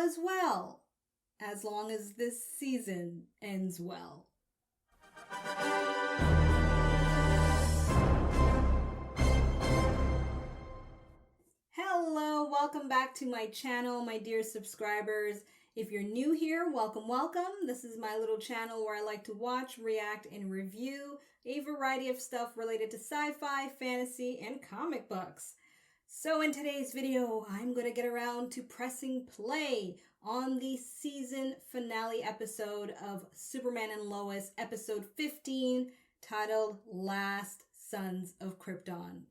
as well, as long as this season ends well. Hello, welcome back to my channel, my dear subscribers. If you're new here, welcome, welcome. This is my little channel where I like to watch, react, and review a variety of stuff related to sci-fi, fantasy, and comic books. So in today's video, I'm going to get around to pressing play on the season finale episode of Superman and Lois, episode 15, titled Last Sons of Krypton.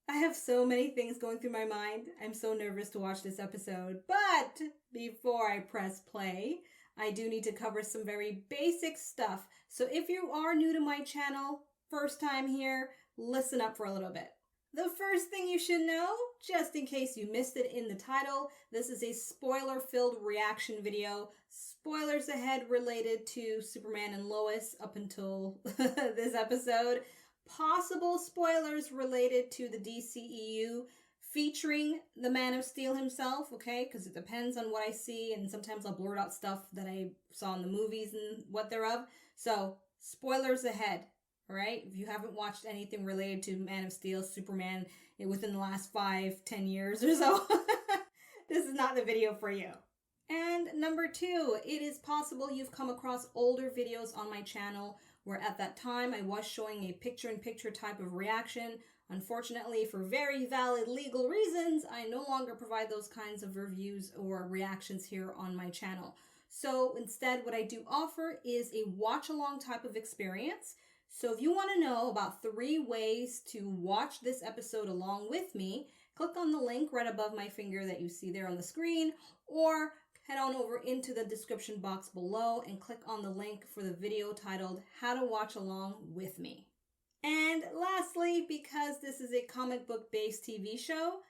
I have so many things going through my mind. I'm so nervous to watch this episode. But before I press play, I do need to cover some very basic stuff. So if you are new to my channel, first time here, listen up for a little bit. The first thing you should know, just in case you missed it in the title, this is a spoiler-filled reaction video. Spoilers ahead related to Superman and Lois up until this episode. Possible spoilers related to the DCEU featuring the Man of Steel himself, okay? Because it depends on what I see, and sometimes I'll blurt out stuff that I saw in the movies and what thereof. So, spoilers ahead, all right? If you haven't watched anything related to Man of Steel, Superman within the last 5-10 years or so, this is not the video for you. And number two, it is possible you've come across older videos on my channel where at that time I was showing a picture-in-picture type of reaction. Unfortunately, for very valid legal reasons, I no longer provide those kinds of reviews or reactions here on my channel. So instead, what I do offer is a watch-along type of experience. So if you want to know about 3 ways to watch this episode along with me, click on the link right above my finger that you see there on the screen, or head on over into the description box below and click on the link for the video titled How to Watch Along With Me. And lastly, because this is a comic book based TV show,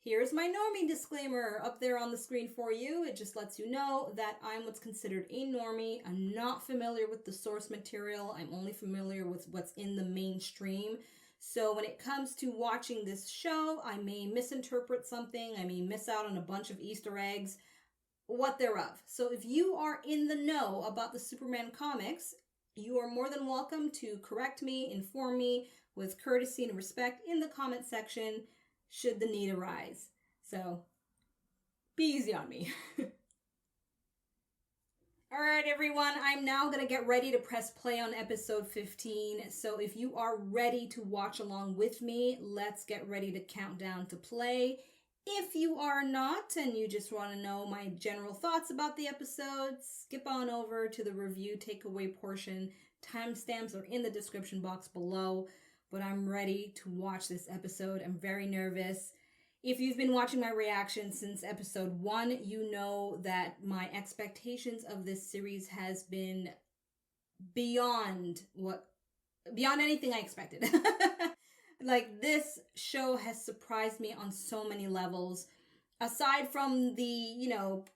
here's my Normie disclaimer up there on the screen for you. It just lets you know that I'm what's considered a Normie. I'm not familiar with the source material. I'm only familiar with what's in the mainstream. So when it comes to watching this show, I may misinterpret something. I may miss out on a bunch of Easter eggs, what thereof. So if you are in the know about the Superman comics, you are more than welcome to correct me, inform me with courtesy and respect in the comment section should the need arise. So be easy on me. All right, everyone, I'm now going to get ready to press play on episode 15. So if you are ready to watch along with me, let's get ready to count down to play. If you are not and you just want to know my general thoughts about the episode, skip on over to the review takeaway portion. Timestamps are in the description box below, but I'm ready to watch this episode. I'm very nervous. If you've been watching my reaction since episode 1, you know that my expectations of this series has been beyond anything I expected. Like, this show has surprised me on so many levels. Aside from the,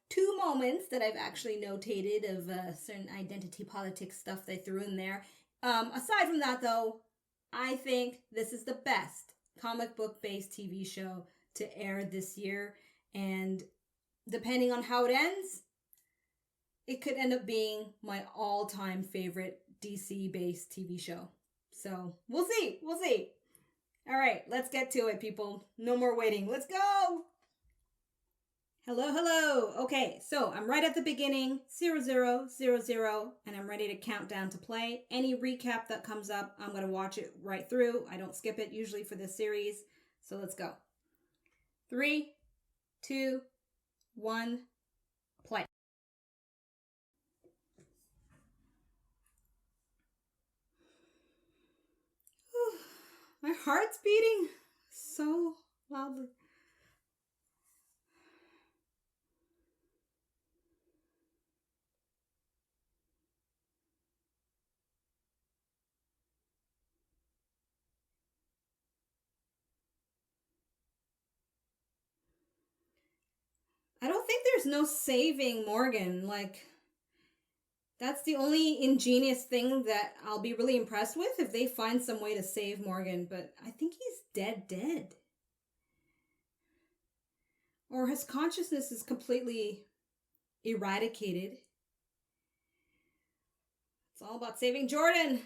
2 moments that I've actually notated of certain identity politics stuff they threw in there. Aside from that, though, I think this is the best comic book-based TV show to air this year. And depending on how it ends, it could end up being my all-time favorite DC-based TV show. So, we'll see. We'll see. All right, let's get to it, people. No more waiting. Let's go! Hello, hello. Okay, so I'm right at the beginning, 0000, and I'm ready to count down to play. Any recap that comes up, I'm going to watch it right through. I don't skip it usually for this series. So let's go. 3, 2, 1, play. My heart's beating so loudly. I don't think there's no saving Morgan. Like, that's the only ingenious thing that I'll be really impressed with if they find some way to save Morgan. But I think he's dead. or his consciousness is completely eradicated. It's all about saving Jordan.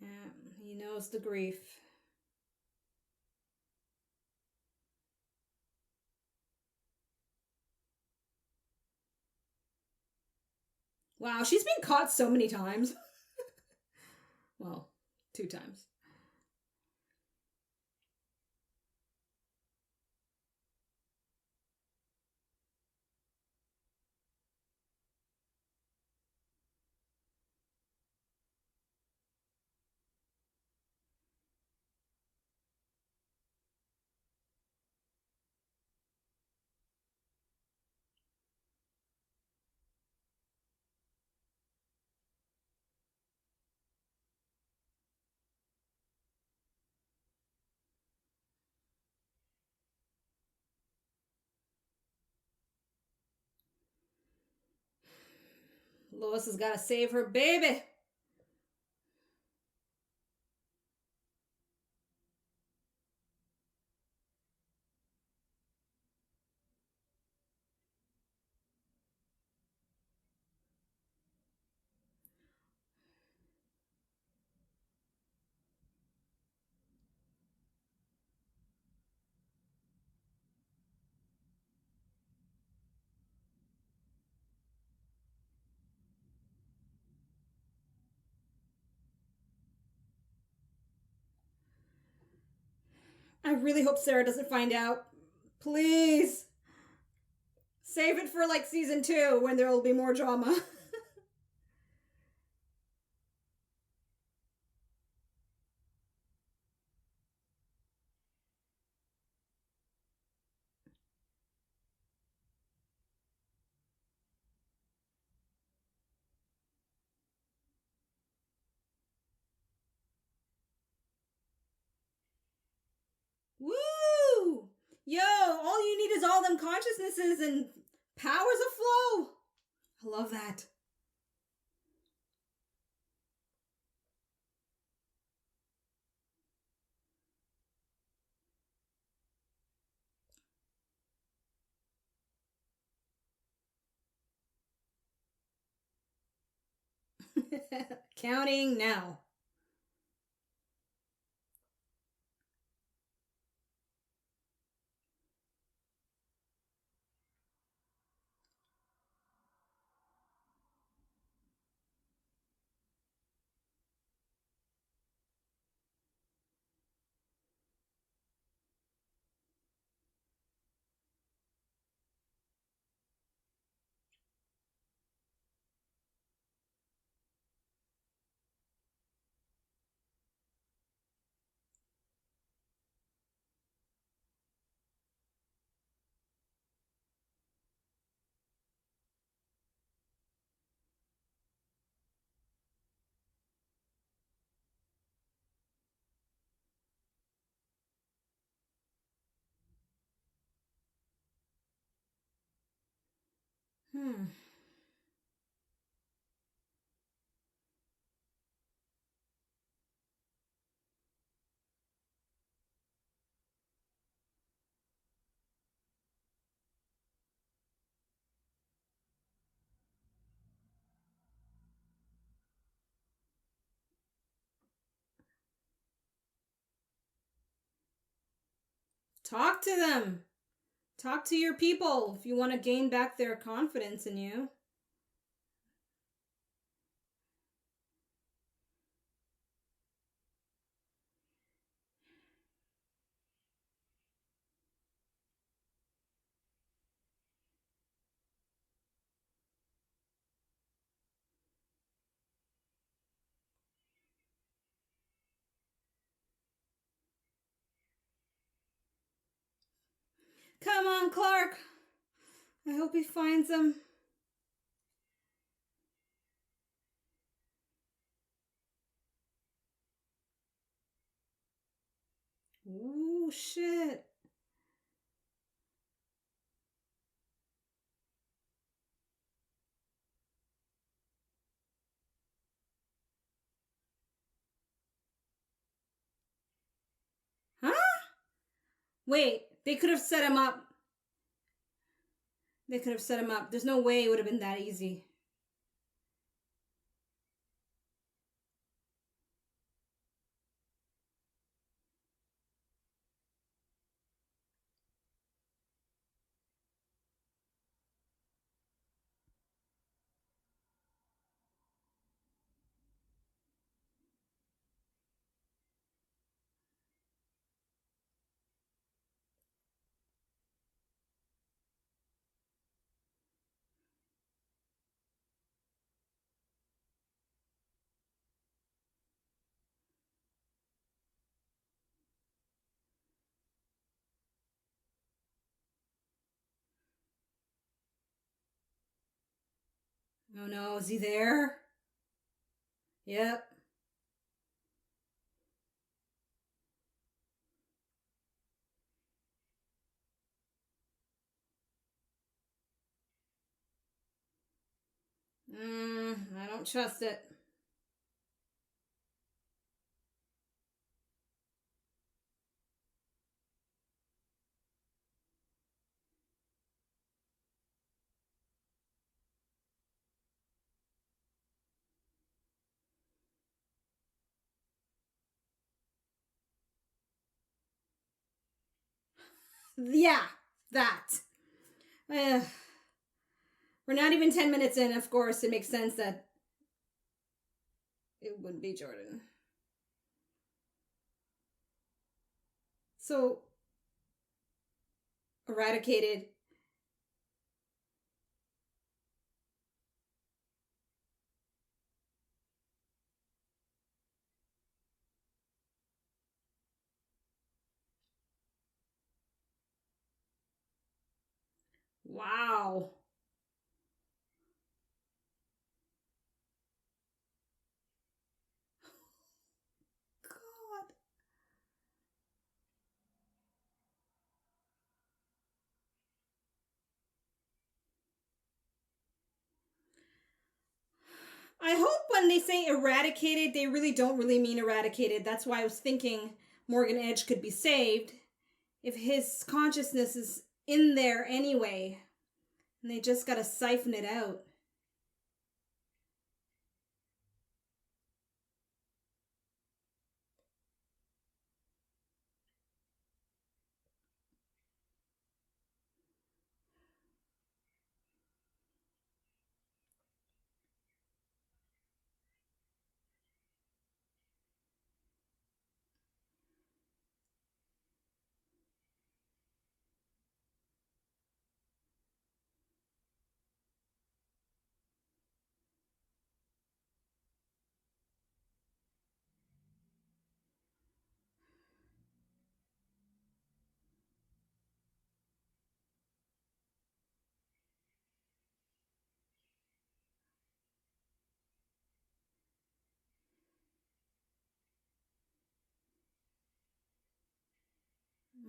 Yeah, he knows the grief. Wow, she's been caught so many times. Well, 2 times. Lois has got to save her baby. I really hope Sarah doesn't find out. Please. Save it for like season 2 when there will be more drama. Woo! Yo, all you need is all them consciousnesses and powers of flow. I love that. Counting now. Hmm. Talk to them. Talk to your people if you want to gain back their confidence in you. Come on, Clark. I hope he finds them. Ooh, shit. Huh? Wait, they could have set him up. They could have set him up. There's no way it would have been that easy. Oh no, is he there? Yep. I don't trust it. Yeah, that. Uh, we're not even 10 minutes in, of course. It makes sense that it wouldn't be Jordan. So, eradicated. Wow. God. I hope when they say eradicated, they really don't really mean eradicated. That's why I was thinking Morgan Edge could be saved if his consciousness is in there anyway. And they just gotta siphon it out.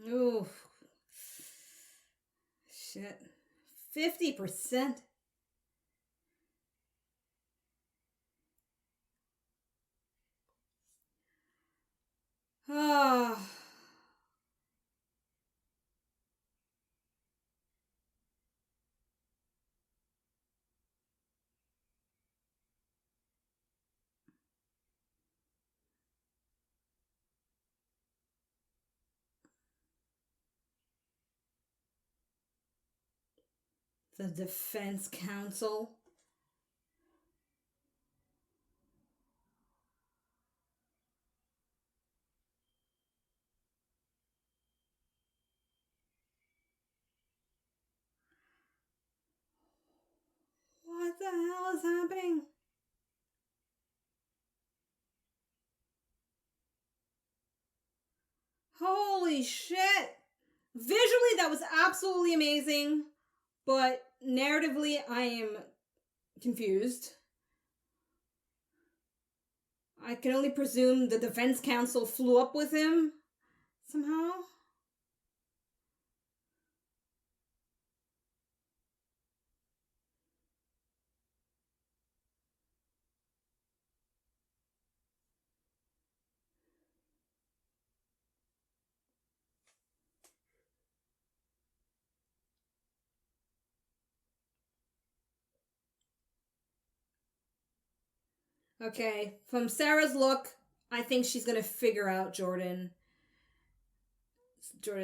Ooh. Shit. 50%. Ah. The defense counsel. What the hell is happening? Holy shit! Visually, that was absolutely amazing, but narratively, I am confused. I can only presume the defense counsel flew up with him somehow. Okay, from Sarah's look, I think she's gonna figure out Jordan's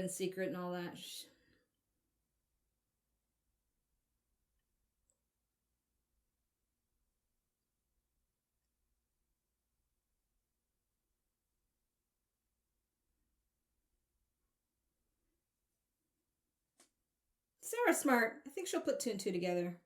secret and all that. Sarah's smart. I think she'll put two and two together.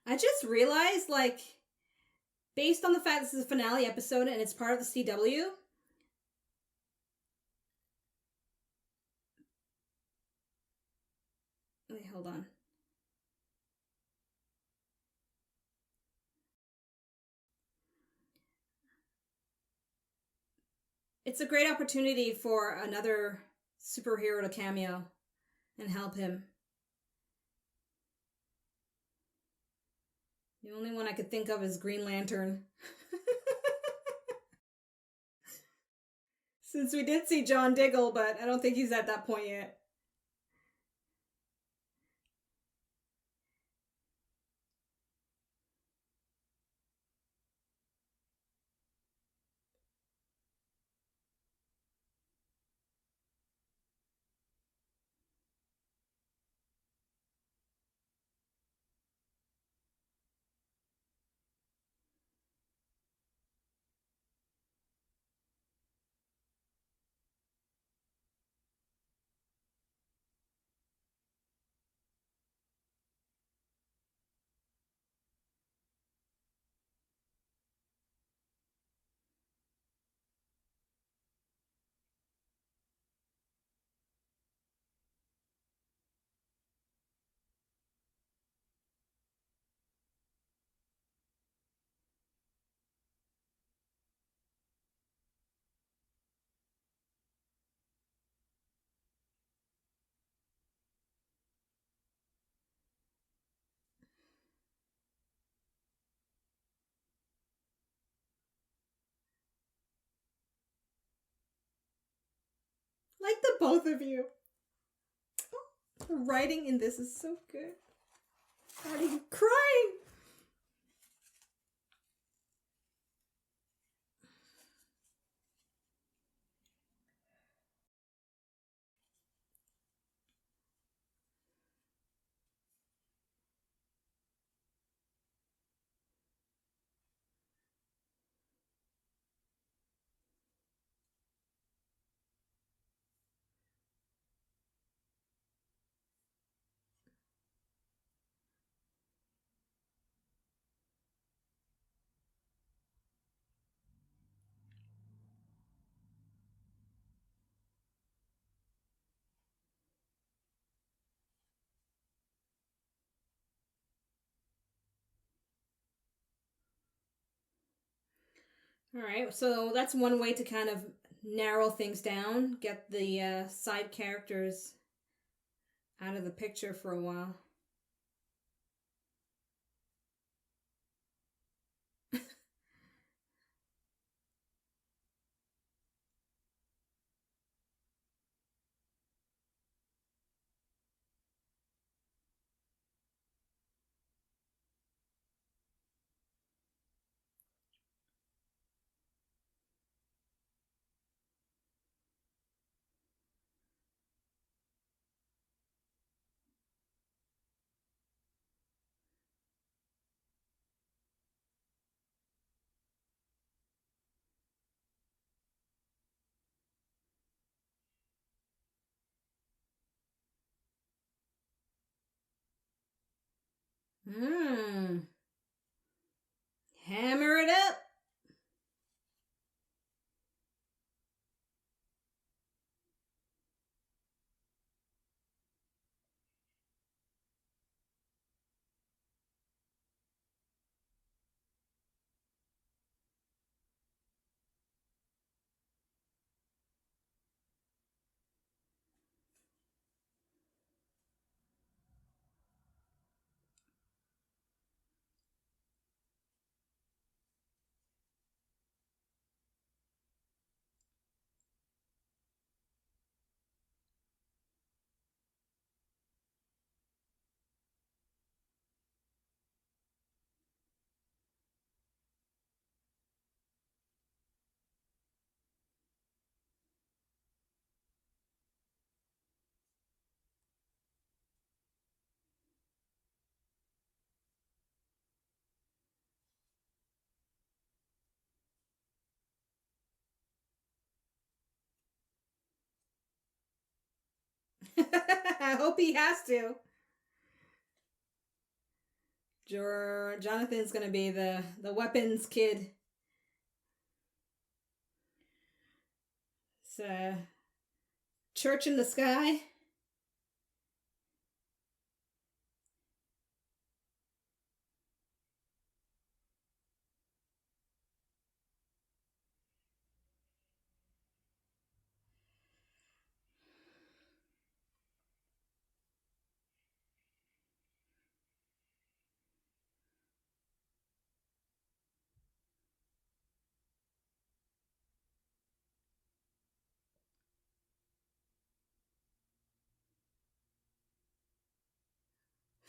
I just realized, like, based on the fact this is a finale episode and it's part of the CW, wait, hold on. It's a great opportunity for another superhero to cameo and help him. The only one I could think of is Green Lantern. Since we did see John Diggle, but I don't think he's at that point yet. Like the both of you. The writing in this is so good. I'm already crying. All right, so that's one way to kind of narrow things down, get the side characters out of the picture for a while. Mmm. Hammer it up. I hope he has to. Jonathan's gonna be the weapons kid. It's a church in the sky.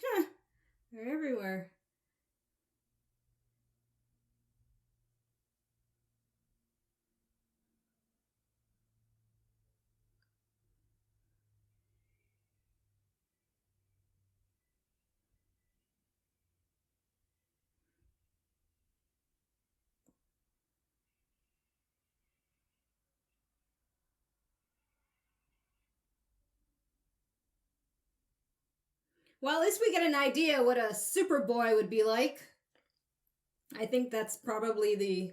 Huh. They're everywhere. Well, at least we get an idea what a Superboy would be like. I think that's probably the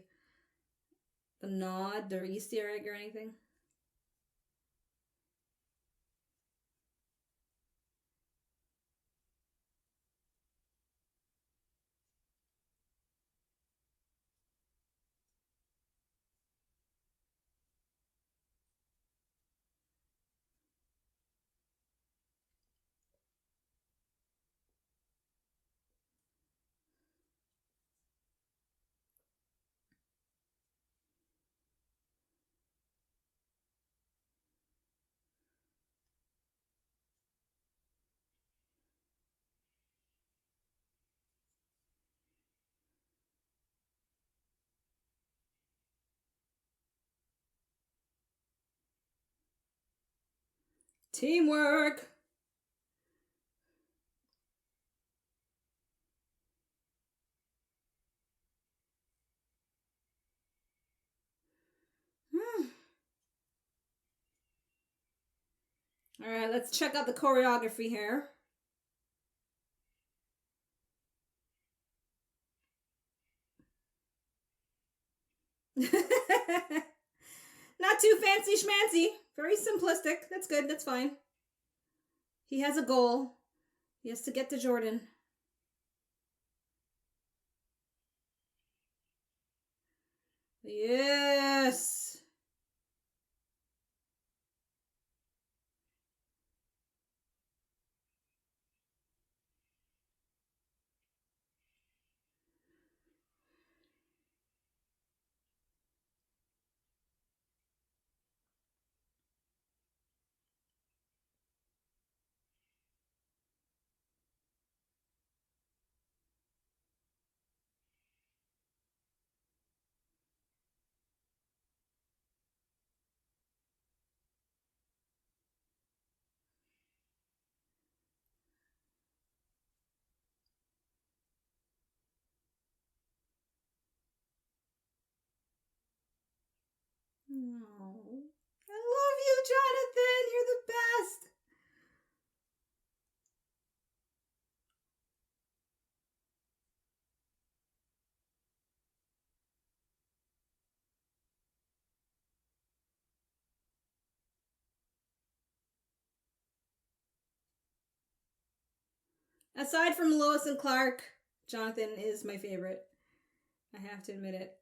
nod or Easter egg or anything. Teamwork. All right, let's check out the choreography here. Not too fancy schmancy. Very simplistic. That's good. That's fine. He has a goal. He has to get to Jordan. Yes. Oh, I love you, Jonathan. You're the best. Aside from Lois and Clark, Jonathan is my favorite. I have to admit it.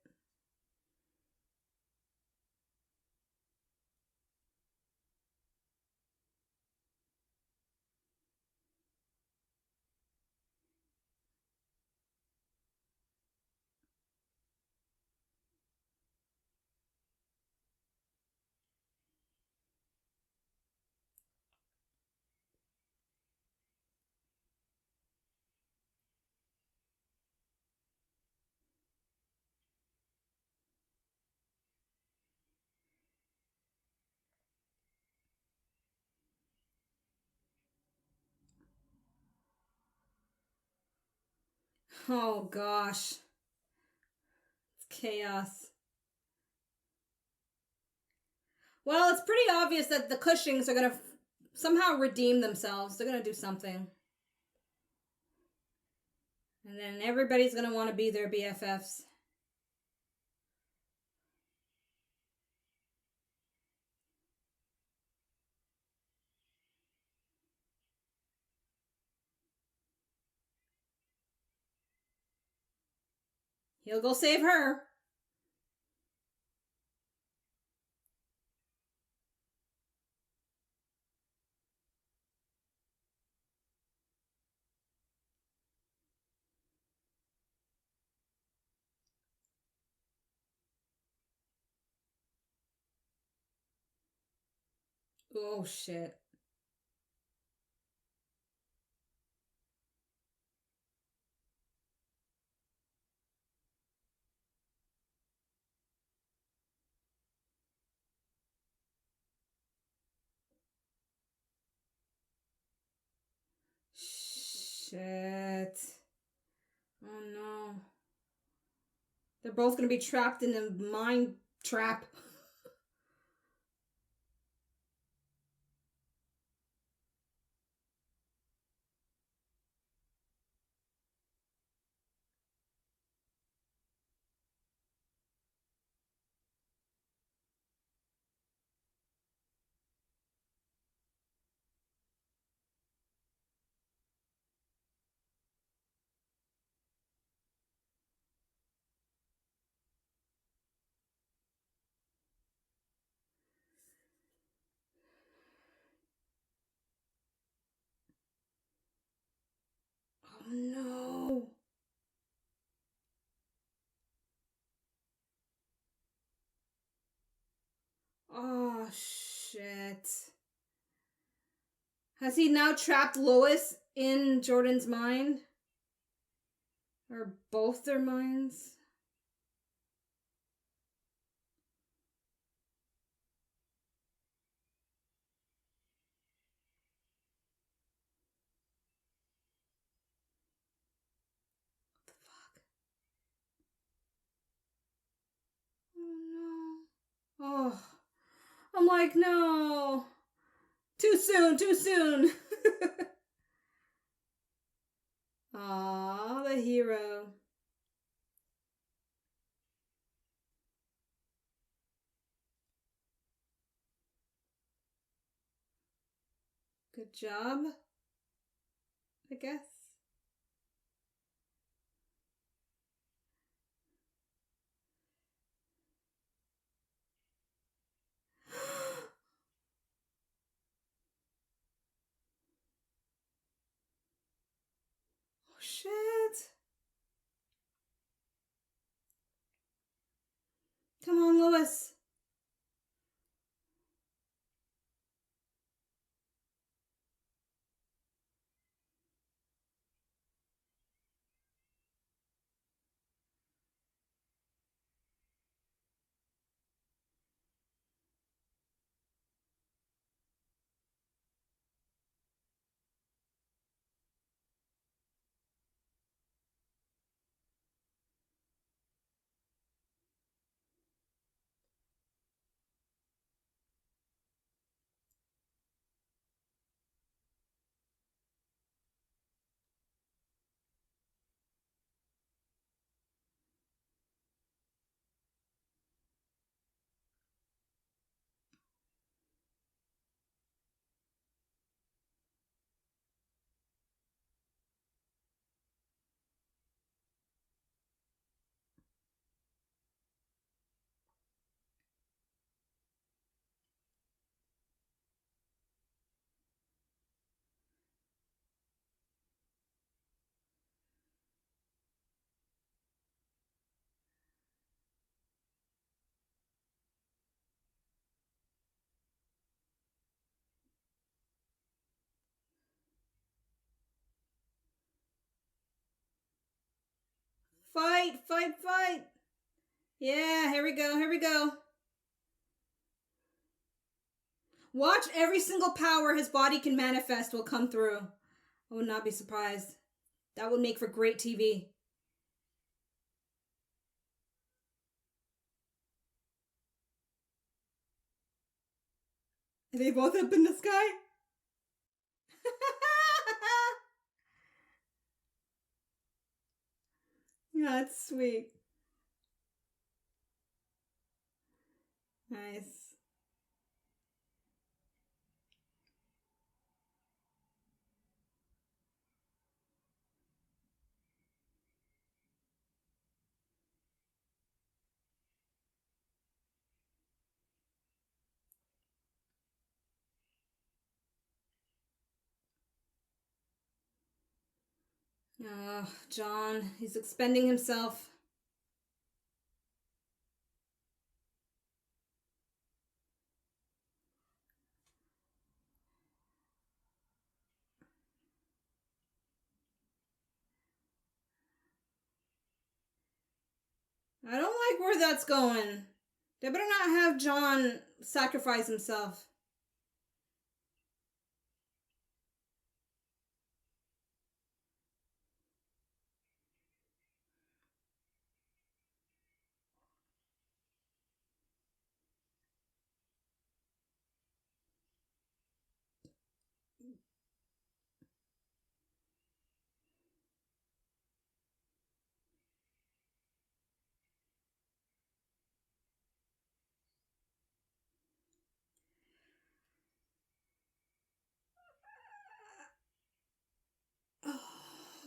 Oh gosh. It's chaos. Well, it's pretty obvious that the Cushings are going to somehow redeem themselves. They're going to do something. And then everybody's going to want to be their BFFs. He'll go save her. Oh, shit. Shit. Oh, no. They're both going to be trapped in a mind trap. Oh, no. Oh, shit. Has he now trapped Lois in Jordan's mind? Or both their minds? What the fuck? Oh, no. Oh. I'm like, no. Too soon, too soon. Aw, the hero. Good job, I guess. Oh, shit. Come on, Lois. Fight, fight, fight. Yeah, here we go, here we go. Watch every single power his body can manifest will come through. I would not be surprised. That would make for great TV. Are they both up in the sky? That's sweet. Nice. Oh, John, he's expending himself. I don't like where that's going. They better not have John sacrifice himself.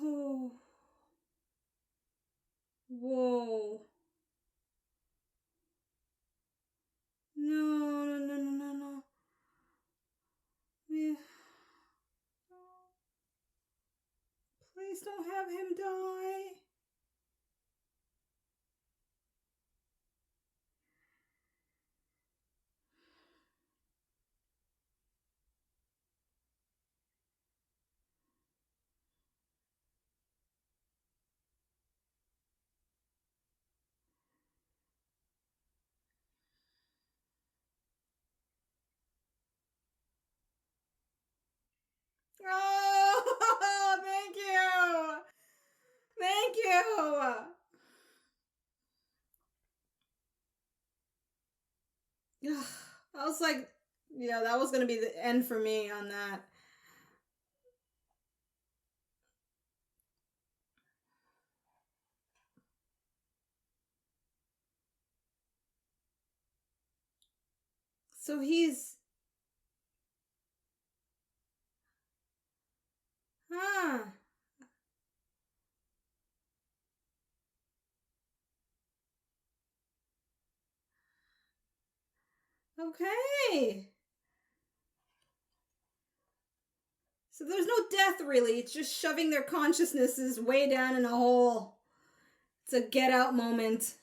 Oh. Whoa. No, no, no, no, no, no. Yeah. Please don't have him die. Oh, thank you. Thank you. I was like, yeah, that was going to be the end for me on that. So he's. Huh. Okay. So there's no death really. It's just shoving their consciousnesses way down in a hole. It's a get out moment.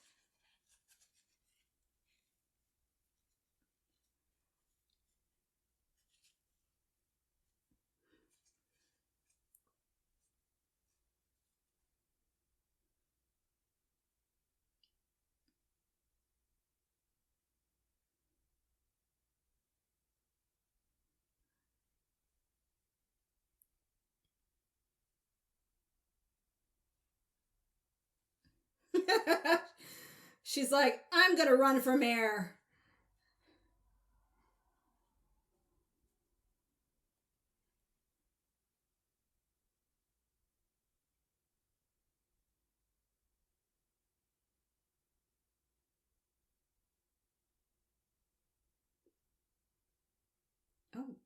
She's like, I'm gonna run for mayor. Oh.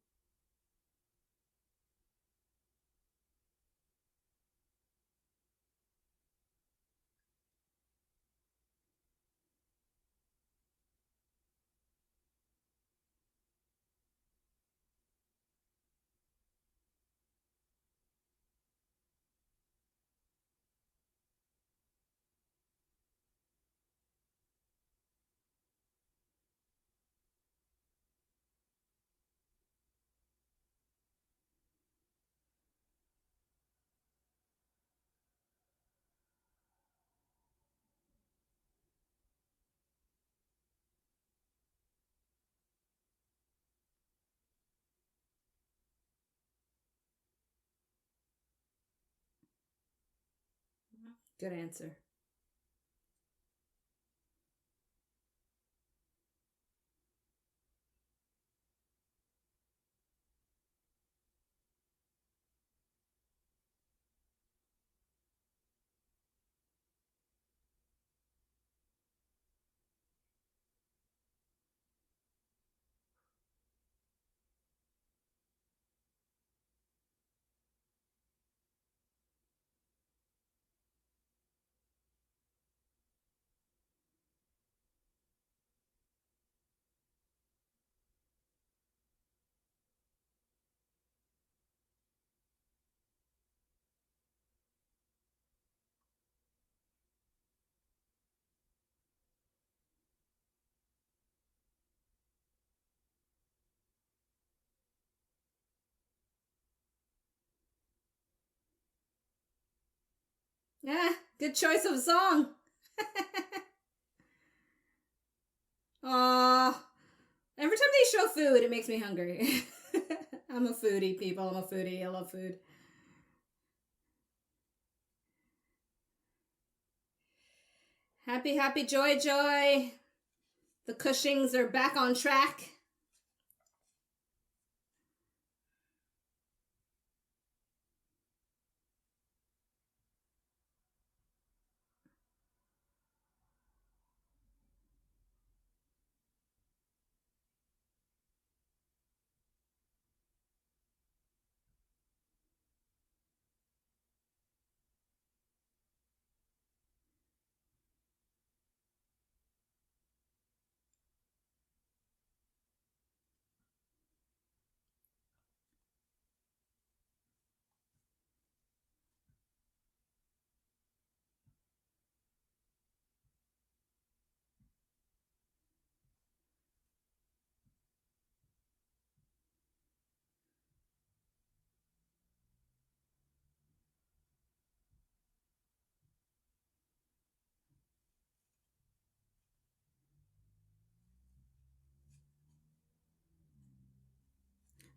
Good answer. Yeah, good choice of song. Aw. Every time they show food, it makes me hungry. I'm a foodie, people. I'm a foodie. I love food. Happy, happy, joy, joy. The Cushings are back on track.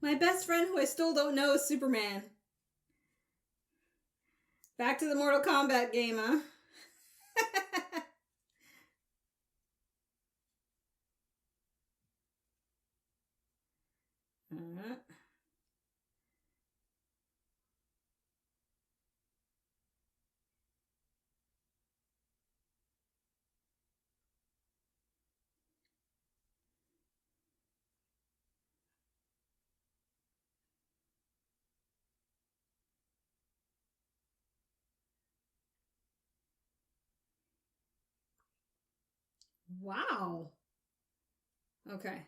My best friend, who I still don't know, is Superman. Back to the Mortal Kombat game, huh? Wow. Okay.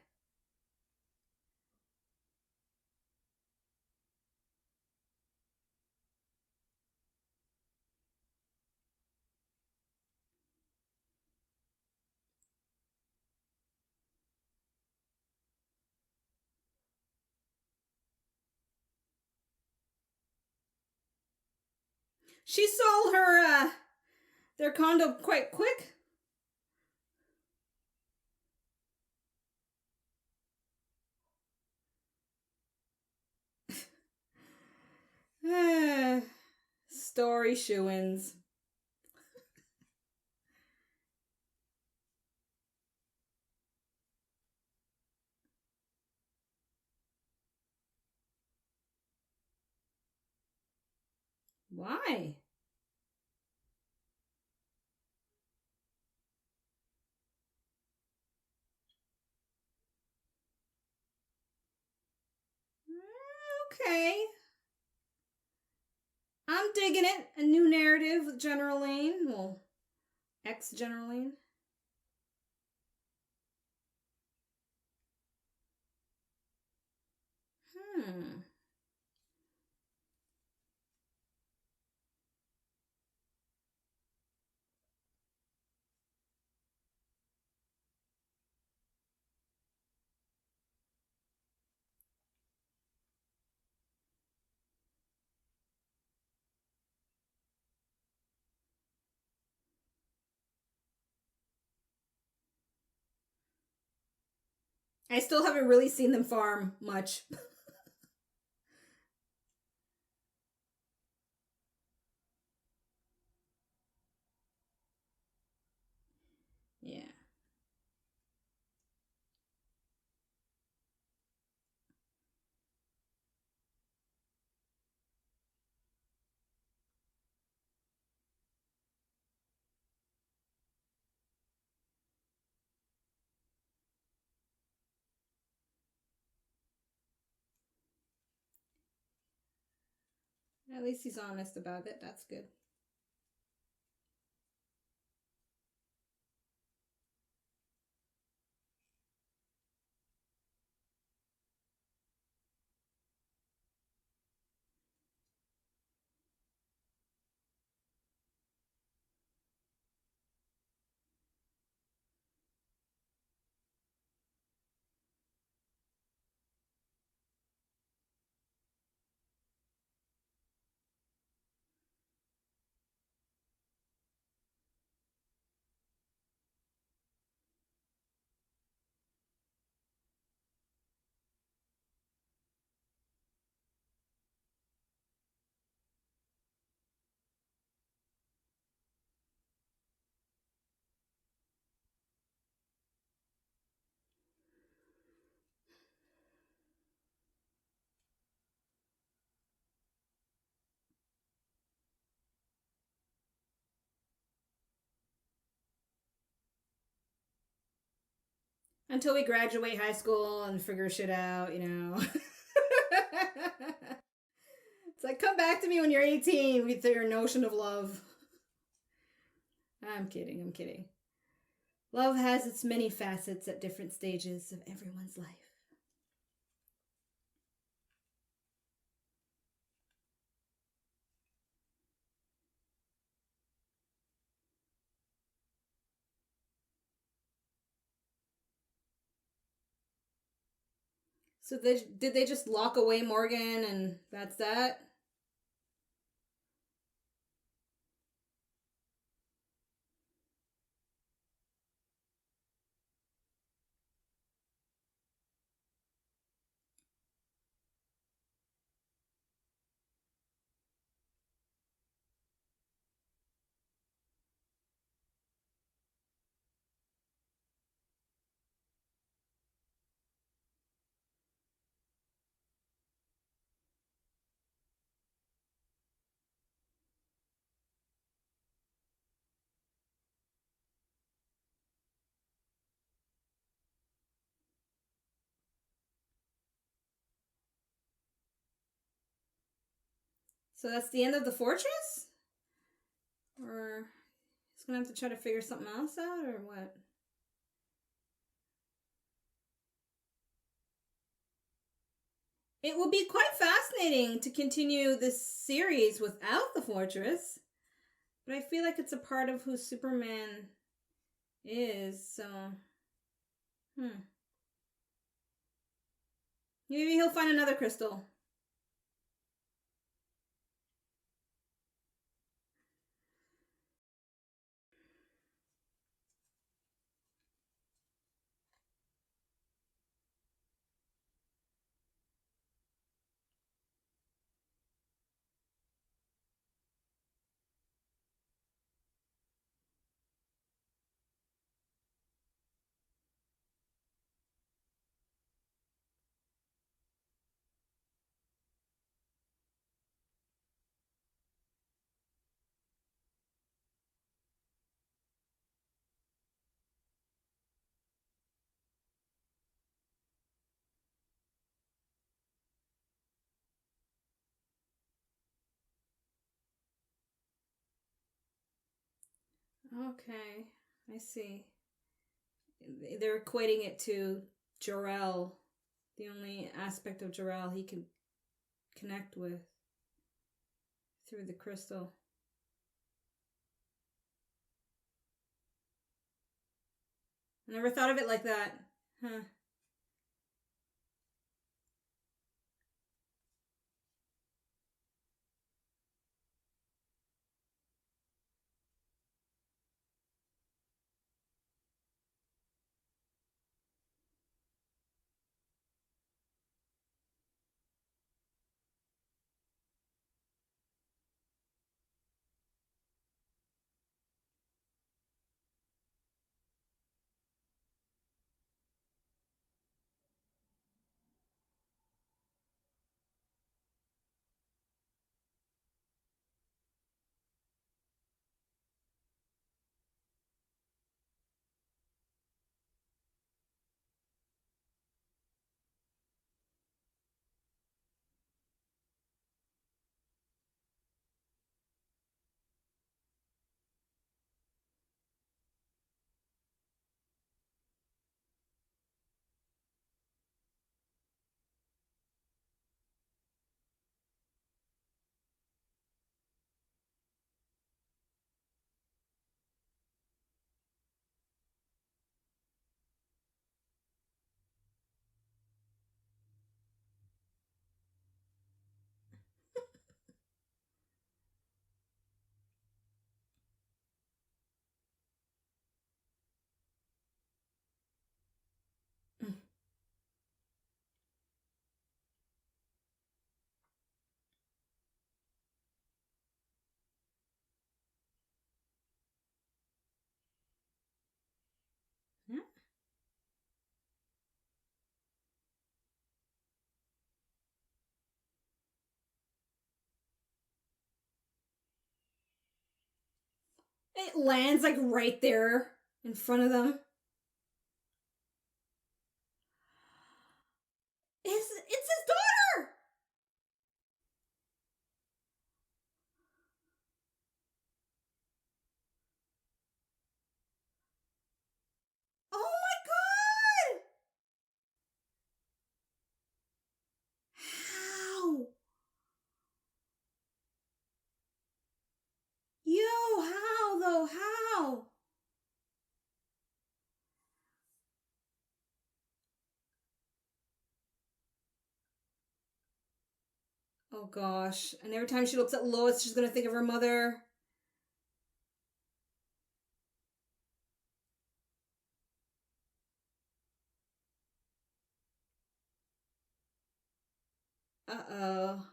She sold her their condo quite quick. Story shoo-ins. Why? Okay. I'm digging it. A new narrative with General Lane. Well, ex-General Lane. I still haven't really seen them farm much. At least he's honest about it. That's good. Until we graduate high school and figure shit out, you know. It's like, come back to me when you're 18 with your notion of love. I'm kidding, I'm kidding. Love has its many facets at different stages of everyone's life. So did they just lock away Morgan and that's that? So that's the end of the fortress? Or he's gonna have to try to figure something else out, or what? It will be quite fascinating to continue this series without the fortress. But I feel like it's a part of who Superman is, so... Maybe he'll find another crystal. Okay, I see. They're equating it to Jor-El, the only aspect of Jor-El he can connect with through the crystal. I never thought of it like that. Huh. It lands like right there in front of them. It's his daughter! Oh my god! How? Yo, how though? How? Oh gosh. And every time she looks at Lois, she's gonna think of her mother. Uh-oh.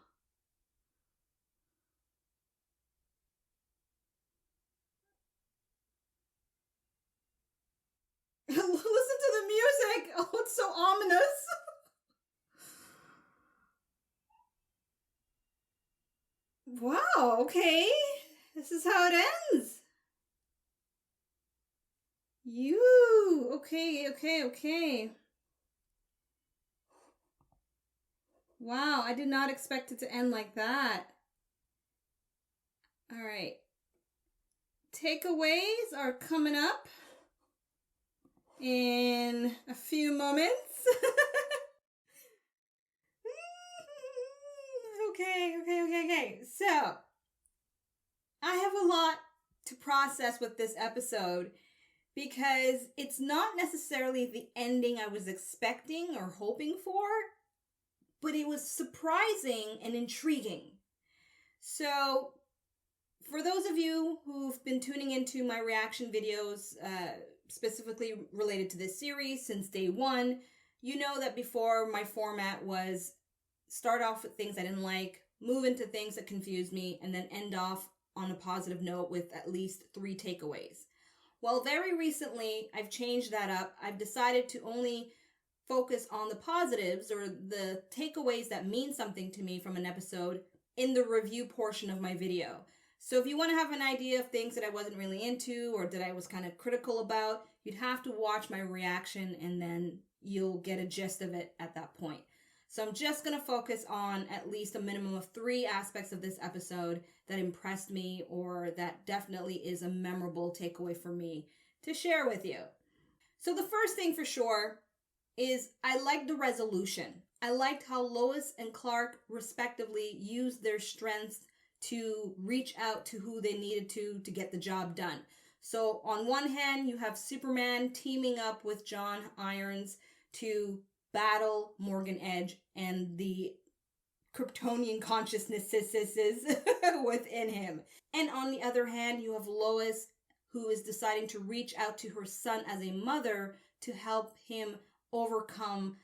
Listen to the music! Oh, it's so ominous. Wow, okay. This is how it ends. You. Okay, okay, okay. Wow, I did not expect it to end like that. All right. Takeaways are coming up in a few moments. Okay. So, I have a lot to process with this episode because it's not necessarily the ending I was expecting or hoping for, but it was surprising and intriguing. So, for those of you who've been tuning into my reaction videos, specifically related to this series since day one, you know that before my format was start off with things I didn't like, move into things that confused me, and then end off on a positive note with at least 3 takeaways. Well, very recently, I've changed that up. I've decided to only focus on the positives or the takeaways that mean something to me from an episode in the review portion of my video. So if you want to have an idea of things that I wasn't really into or that I was kind of critical about, you'd have to watch my reaction and then you'll get a gist of it at that point. So I'm just going to focus on at least a minimum of 3 aspects of this episode that impressed me or that definitely is a memorable takeaway for me to share with you. So the first thing for sure is I liked the resolution. I liked how Lois and Clark respectively used their strengths to reach out to who they needed to get the job done. So on one hand, you have Superman teaming up with John Irons to battle Morgan Edge and the Kryptonian consciousnesses within him. And on the other hand, you have Lois, who is deciding to reach out to her son as a mother to help him overcome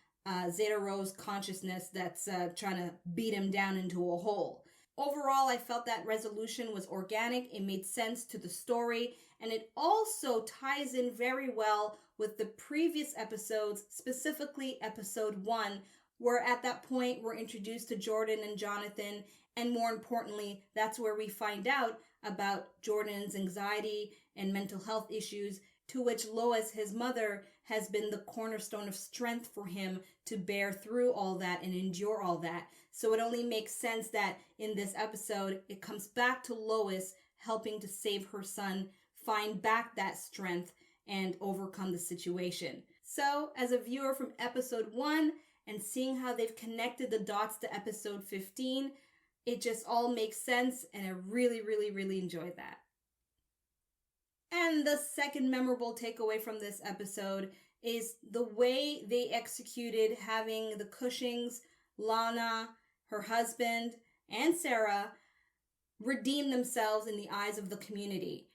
Zeta Rose consciousness that's trying to beat him down into a hole. Overall, I felt that resolution was organic, it made sense to the story, and it also ties in very well with the previous episodes, specifically episode 1, where at that point we're introduced to Jordan and Jonathan, and more importantly, that's where we find out about Jordan's anxiety and mental health issues, to which Lois, his mother, has been the cornerstone of strength for him to bear through all that and endure all that. So it only makes sense that in this episode, it comes back to Lois helping to save her son, find back that strength, and overcome the situation. So, as a viewer from episode 1 and seeing how they've connected the dots to episode 15, it just all makes sense, and I really enjoyed that. And the second memorable takeaway from this episode is the way they executed having the Cushings, Lana, her husband, and Sarah redeem themselves in the eyes of the community.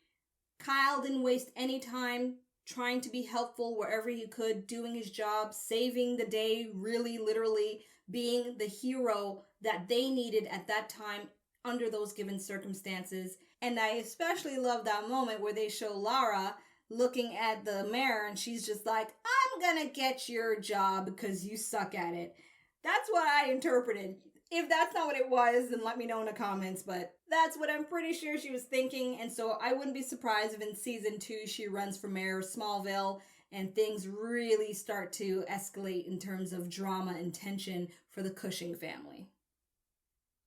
Kyle didn't waste any time trying to be helpful wherever he could, doing his job, saving the day, really literally being the hero that they needed at that time under those given circumstances. And I especially love that moment where they show Lara looking at the mayor and she's just like, I'm gonna get your job because you suck at it. That's what I interpreted. If that's not what it was, then let me know in the comments, but that's what I'm pretty sure she was thinking, and so I wouldn't be surprised if in season 2 she runs for mayor of Smallville and things really start to escalate in terms of drama and tension for the Cushing family.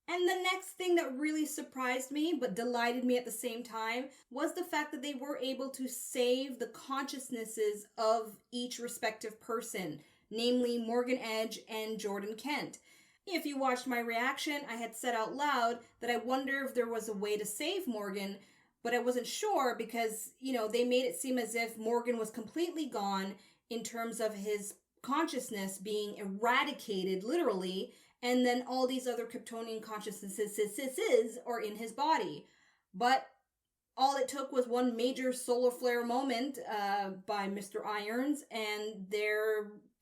And the next thing that really surprised me, but delighted me at the same time, was the fact that they were able to save the consciousnesses of each respective person, namely Morgan Edge and Jordan Kent. If you watched my reaction, I had said out loud that I wonder if there was a way to save Morgan, but I wasn't sure because, they made it seem as if Morgan was completely gone in terms of his consciousness being eradicated, literally, and then all these other Kryptonian consciousnesses are in his body. But all it took was one major solar flare moment by Mr. Irons, and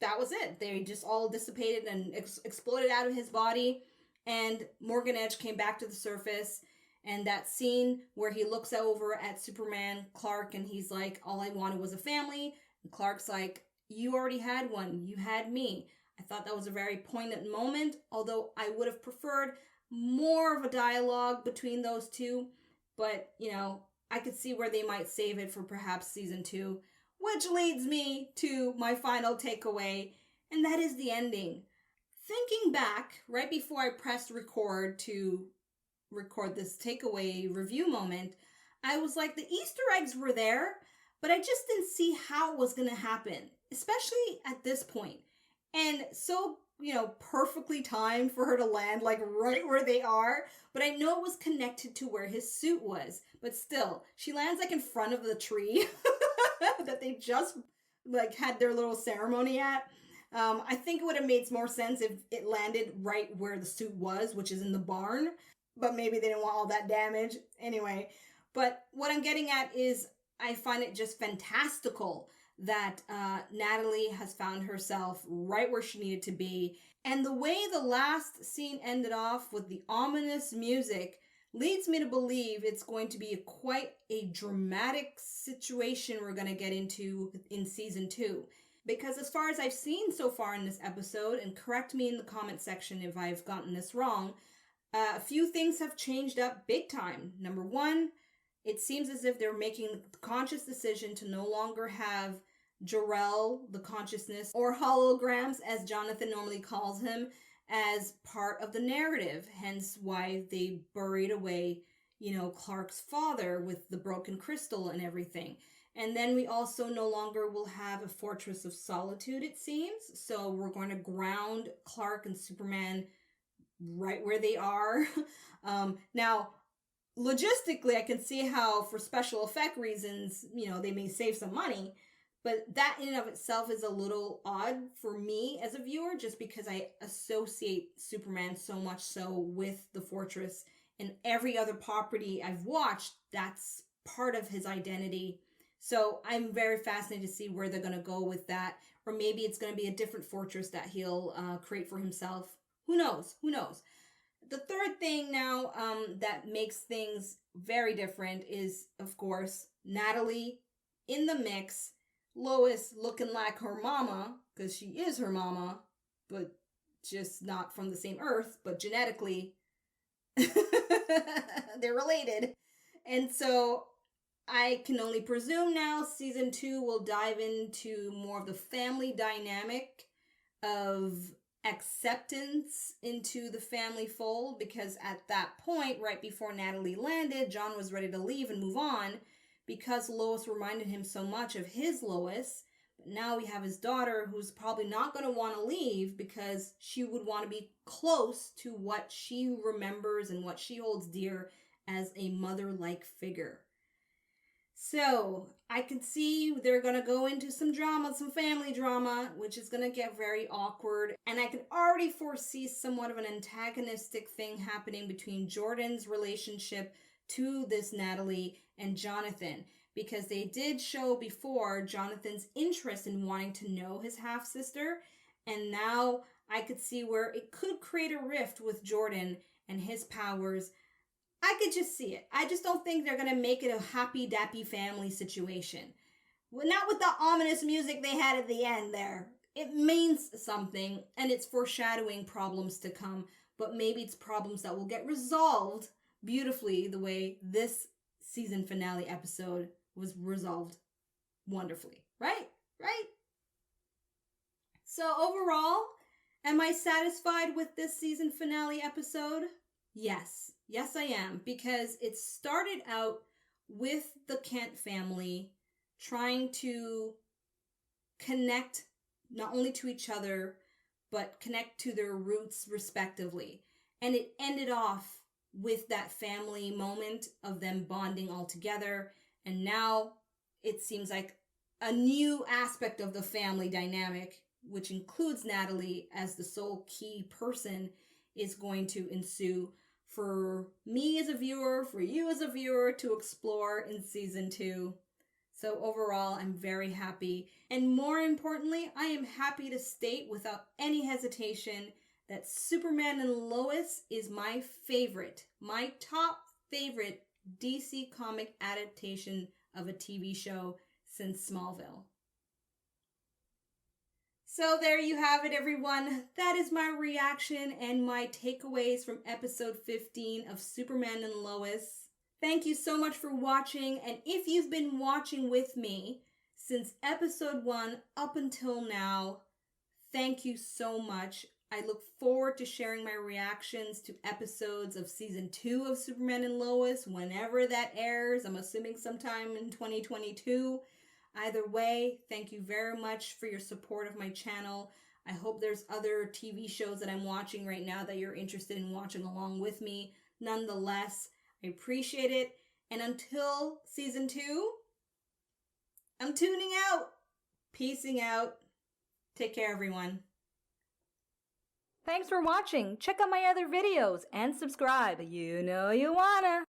that was it. They just all dissipated and exploded out of his body, and Morgan Edge came back to the surface. And that scene where he looks over at Superman, Clark, and he's like, all I wanted was a family. And Clark's like, you already had one. You had me. I thought that was a very poignant moment, although I would have preferred more of a dialogue between those two. But, I could see where they might save it for perhaps season 2, which leads me to my final takeaway, and that is the ending. Thinking back, right before I pressed record to record this takeaway review moment, I was like, the Easter eggs were there, but I just didn't see how it was going to happen, especially at this point. And so, perfectly timed for her to land like right where they are, but I know it was connected to where his suit was. But still, she lands like in front of the tree that they just had their little ceremony at. I think it would have made more sense if it landed right where the suit was, which is in the barn, but maybe they didn't want all that damage. Anyway, but what I'm getting at is I find it just fantastical that Natalie has found herself right where she needed to be. And the way the last scene ended off with the ominous music leads me to believe it's going to be quite a dramatic situation we're going to get into in season 2. Because as far as I've seen so far in this episode, and correct me in the comment section if I've gotten this wrong, a few things have changed up big time. Number 1, it seems as if they're making the conscious decision to no longer have Jor-El, the consciousness, or holograms, as Jonathan normally calls him, as part of the narrative. Hence why they buried away, Clark's father with the broken crystal and everything. And then we also no longer will have a fortress of solitude, it seems. So we're going to ground Clark and Superman right where they are. Now, logistically, I can see how for special effect reasons, they may save some money, but that in and of itself is a little odd for me as a viewer, just because I associate Superman so much so with the fortress, and every other property I've watched, that's part of his identity. So I'm very fascinated to see where they're going to go with that, or maybe it's going to be a different fortress that he'll create for himself. Who knows? The third thing now that makes things very different is, of course, Natalie in the mix, Lois looking like her mama, because she is her mama, but just not from the same earth, but genetically, they're related. And so I can only presume now season 2 will dive into more of the family dynamic of acceptance into the family fold, because at that point, right before Natalie landed, John was ready to leave and move on because Lois reminded him so much of his Lois. But now we have his daughter, who's probably not going to want to leave because she would want to be close to what she remembers and what she holds dear as a mother-like figure. So I can see they're going to go into some drama, some family drama, which is going to get very awkward. And I can already foresee somewhat of an antagonistic thing happening between Jordan's relationship to this Natalie and Jonathan, because they did show before Jonathan's interest in wanting to know his half-sister. And now I could see where it could create a rift with Jordan and his powers. I could just see it. I just don't think they're going to make it a happy-dappy family situation. Well, not with the ominous music they had at the end there. It means something, and it's foreshadowing problems to come. but maybe it's problems that will get resolved beautifully the way this season finale episode was resolved wonderfully. Right? Right? So overall, am I satisfied with this season finale episode? Yes. Yes, I am. Because it started out with the Kent family trying to connect not only to each other, but connect to their roots respectively. And it ended off with that family moment of them bonding all together. And now it seems like a new aspect of the family dynamic, which includes Natalie as the sole key person, is going to ensue for me as a viewer, for you as a viewer to explore in season 2. So overall, I'm very happy. And more importantly, I am happy to state without any hesitation that Superman and Lois is my top favorite DC comic adaptation of a TV show since Smallville. So there you have it, everyone. That is my reaction and my takeaways from episode 15 of Superman and Lois. Thank you so much for watching, and if you've been watching with me since episode 1 up until now, thank you so much. I look forward to sharing my reactions to episodes of season 2 of Superman and Lois whenever that airs. I'm assuming sometime in 2022. Either way, thank you very much for your support of my channel. I hope there's other TV shows that I'm watching right now that you're interested in watching along with me. Nonetheless, I appreciate it. And until season 2, I'm tuning out. Peacing out. Take care, everyone. Thanks for watching. Check out my other videos and subscribe. You know you wanna.